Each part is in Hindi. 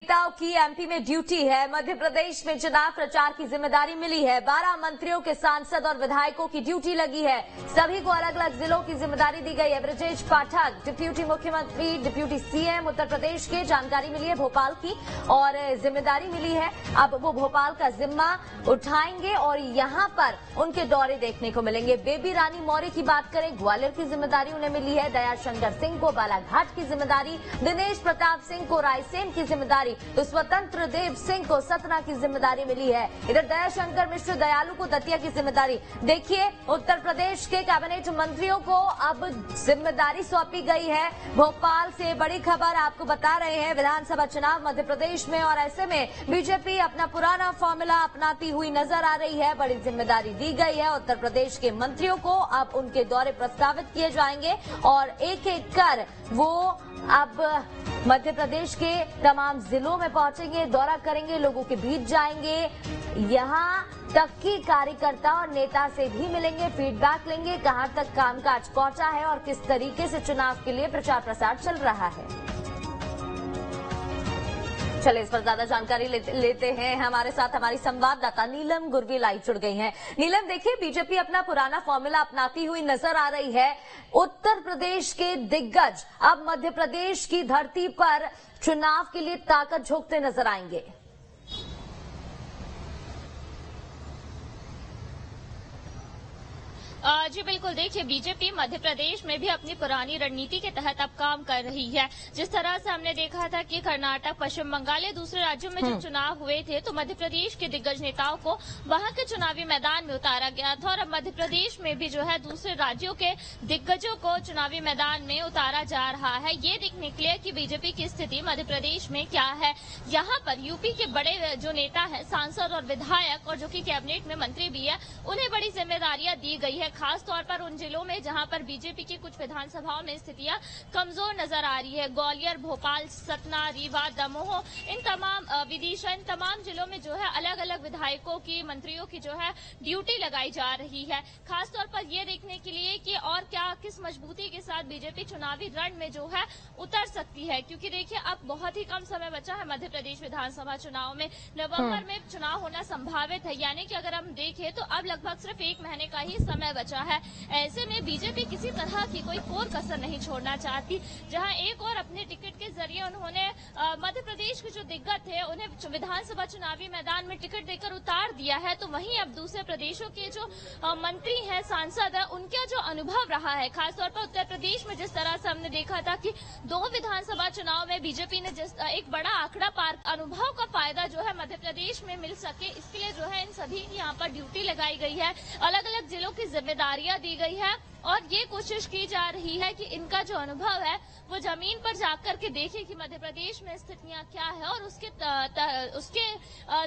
नेताओं की एमपी में ड्यूटी है। मध्य प्रदेश में चुनाव प्रचार की जिम्मेदारी मिली है। 12 मंत्रियों के सांसद और विधायकों की ड्यूटी लगी है। सभी को अलग अलग जिलों की जिम्मेदारी दी गई है। ब्रजेश पाठक डिप्यूटी मुख्यमंत्री, डिप्यूटी सीएम उत्तर प्रदेश के, जानकारी मिली है भोपाल की और जिम्मेदारी मिली है। अब वो भोपाल का जिम्मा उठाएंगे और यहाँ पर उनके दौरे देखने को मिलेंगे। बेबी रानी मौर्य की बात करें, ग्वालियर की जिम्मेदारी उन्हें मिली है। दयाशंकर सिंह को बालाघाट की जिम्मेदारी, दिनेश प्रताप सिंह को रायसेन की जिम्मेदारी, तो स्वतंत्र देव सिंह को सतना की जिम्मेदारी मिली है। इधर दयाशंकर मिश्र दयालु को दतिया की जिम्मेदारी। देखिए, उत्तर प्रदेश के कैबिनेट मंत्रियों को अब जिम्मेदारी सौंपी गई है। भोपाल से बड़ी खबर आपको बता रहे हैं, विधानसभा चुनाव मध्य प्रदेश में, और ऐसे में बीजेपी अपना पुराना फॉर्मूला अपनाती हुई नजर आ रही है। बड़ी जिम्मेदारी दी गई है उत्तर प्रदेश के मंत्रियों को। अब उनके दौरे प्रस्तावित किए जाएंगे और एक एक कर वो अब मध्य प्रदेश के तमाम जिलों में पहुंचेंगे, दौरा करेंगे, लोगों के बीच जाएंगे, यहां तक कि कार्यकर्ता और नेता से भी मिलेंगे, फीडबैक लेंगे, कहां तक कामकाज पहुंचा है और किस तरीके से चुनाव के लिए प्रचार प्रसार चल रहा है। चलिए इस पर ज्यादा जानकारी लेते हैं। हमारे साथ हमारी संवाददाता नीलम गुरवी जुड़ गई हैं। नीलम, देखिए, बीजेपी अपना पुराना फॉर्मूला अपनाती हुई नजर आ रही है। उत्तर प्रदेश के दिग्गज अब मध्य प्रदेश की धरती पर चुनाव के लिए ताकत झोंकते नजर आएंगे। जी बिल्कुल, देखिए, बीजेपी मध्य प्रदेश में भी अपनी पुरानी रणनीति के तहत अब काम कर रही है। जिस तरह से हमने देखा था कि कर्नाटक, पश्चिम बंगाल या दूसरे राज्यों में जब चुनाव हुए थे तो मध्य प्रदेश के दिग्गज नेताओं को वहां के चुनावी मैदान में उतारा गया था, और अब मध्य प्रदेश में भी जो है दूसरे राज्यों के दिग्गजों को चुनावी मैदान में उतारा जा रहा है। ये देखने के लिए कि बीजेपी की स्थिति मध्य प्रदेश में क्या है। यहाँ पर यूपी के बड़े जो नेता है, सांसद और विधायक, और जो कि कैबिनेट में मंत्री भी है, उन्हें बड़ी जिम्मेदारियां दी गई है, खास तौर पर उन जिलों में जहां पर बीजेपी की कुछ विधानसभाओं में स्थितियां कमजोर नजर आ रही है। ग्वालियर, भोपाल, सतना, रीवा, दमोह, इन तमाम विदिशा, इन तमाम जिलों में जो है अलग अलग विधायकों की, मंत्रियों की जो है ड्यूटी लगाई जा रही है, खास तौर पर ये देखने के लिए कि और क्या, किस मजबूती के साथ बीजेपी चुनावी रण में जो है उतर सकती है। क्योंकि देखिए, अब बहुत ही कम समय बचा है मध्य प्रदेश विधानसभा चुनाव में। नवंबर में चुनाव होना संभावित है, यानी कि अगर हम देखें तो अब लगभग सिर्फ 1 महीने का ही समय बचा है। ऐसे में बीजेपी किसी तरह की कोई कोर कसर नहीं छोड़ना चाहती। जहां एक और अपने टिकट के जरिए उन्होंने मध्य प्रदेश के जो दिग्गज थे उन्हें विधानसभा चुनावी मैदान में टिकट देकर उतार दिया है, तो वहीं अब दूसरे प्रदेशों के जो मंत्री हैं, सांसद है, उनका जो अनुभव रहा है, खासतौर पर उत्तर प्रदेश में जिस तरह से हमने देखा था कि 2 विधानसभा चुनाव में बीजेपी ने एक बड़ा आंकड़ा पार, अनुभव का फायदा जो है मध्य प्रदेश में मिल सके, इसके लिए जो है इन सभी की यहाँ पर ड्यूटी लगाई गई है, अलग अलग जिलों की जिम्मेदारियां दी गई है, और ये कोशिश की जा रही है कि इनका जो अनुभव है वो जमीन पर जाकर के देखें कि मध्य प्रदेश में स्थितियां क्या है, और उसके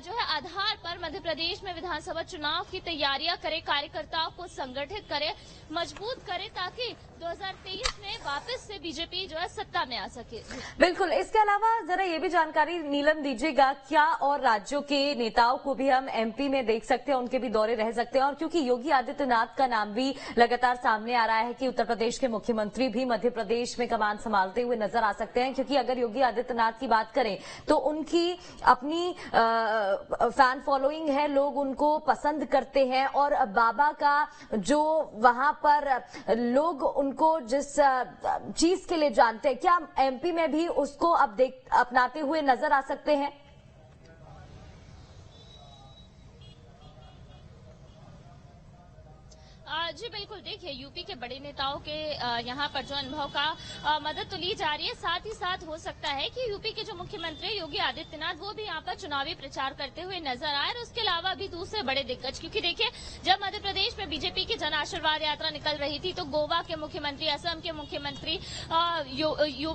जो है आधार पर मध्य प्रदेश में विधानसभा चुनाव की तैयारियां करे, कार्यकर्ताओं को संगठित करे, मजबूत करे, ताकि 2023 में वापस से बीजेपी जो है सत्ता में आ सके। बिल्कुल। इसके अलावा जरा ये भी जानकारी नीलम दीजिएगा, क्या और राज्यों के नेताओं को भी हम एमपी में देख सकते हैं, उनके भी दौरे रह सकते हैं? और क्योंकि योगी आदित्यनाथ का नाम भी लगातार सामने आ रहा है कि उत्तर प्रदेश के मुख्यमंत्री भी मध्य प्रदेश में कमान संभालते हुए नजर आ सकते हैं, क्योंकि अगर योगी आदित्यनाथ की बात करें तो उनकी अपनी फैन फॉलोइंग है, लोग उनको पसंद करते हैं, और बाबा का जो वहां पर लोग उनको जिस चीज के लिए जानते हैं, क्या एमपी में भी उसको अब अपनाते हुए नजर आ सकते हैं? जी बिल्कुल, देखिए, यूपी के बड़े नेताओं के यहाँ पर जो अनुभव का मदद तो ली जा रही है, साथ ही साथ हो सकता है कि यूपी के जो मुख्यमंत्री योगी आदित्यनाथ वो भी यहाँ पर चुनावी प्रचार करते हुए नजर आए, और उसके अलावा भी दूसरे बड़े दिग्गज। क्योंकि देखिए, जब मध्य प्रदेश में बीजेपी की जन आशीर्वाद यात्रा निकल रही थी तो गोवा के मुख्यमंत्री, असम के मुख्यमंत्री,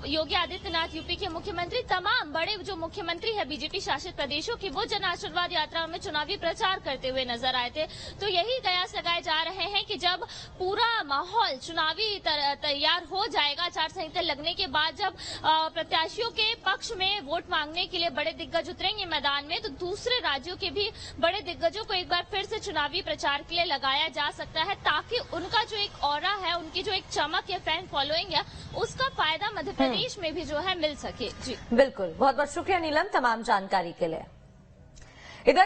योगी आदित्यनाथ यूपी के मुख्यमंत्री, तमाम बड़े जो मुख्यमंत्री है बीजेपी शासित प्रदेशों की, वो जन आशीर्वाद यात्रा में चुनावी प्रचार करते हुए नजर आए थे। तो यही कयास लगाए जा रहे हैं कि जब पूरा माहौल चुनावी तैयार हो जाएगा, आचार संहिता लगने के बाद जब प्रत्याशियों के पक्ष में वोट मांगने के लिए बड़े दिग्गज उतरेंगे मैदान में, तो दूसरे राज्यों के भी बड़े दिग्गजों को एक बार फिर से चुनावी प्रचार के लिए लगाया जा सकता है, ताकि उनका जो एक ऑरा है, उनकी जो एक चमक या फैन फॉलोइंग है, उसका फायदा मध्य प्रदेश में भी जो है मिल सके। जी बिल्कुल, बहुत बहुत शुक्रिया नीलम तमाम जानकारी के लिए। इधर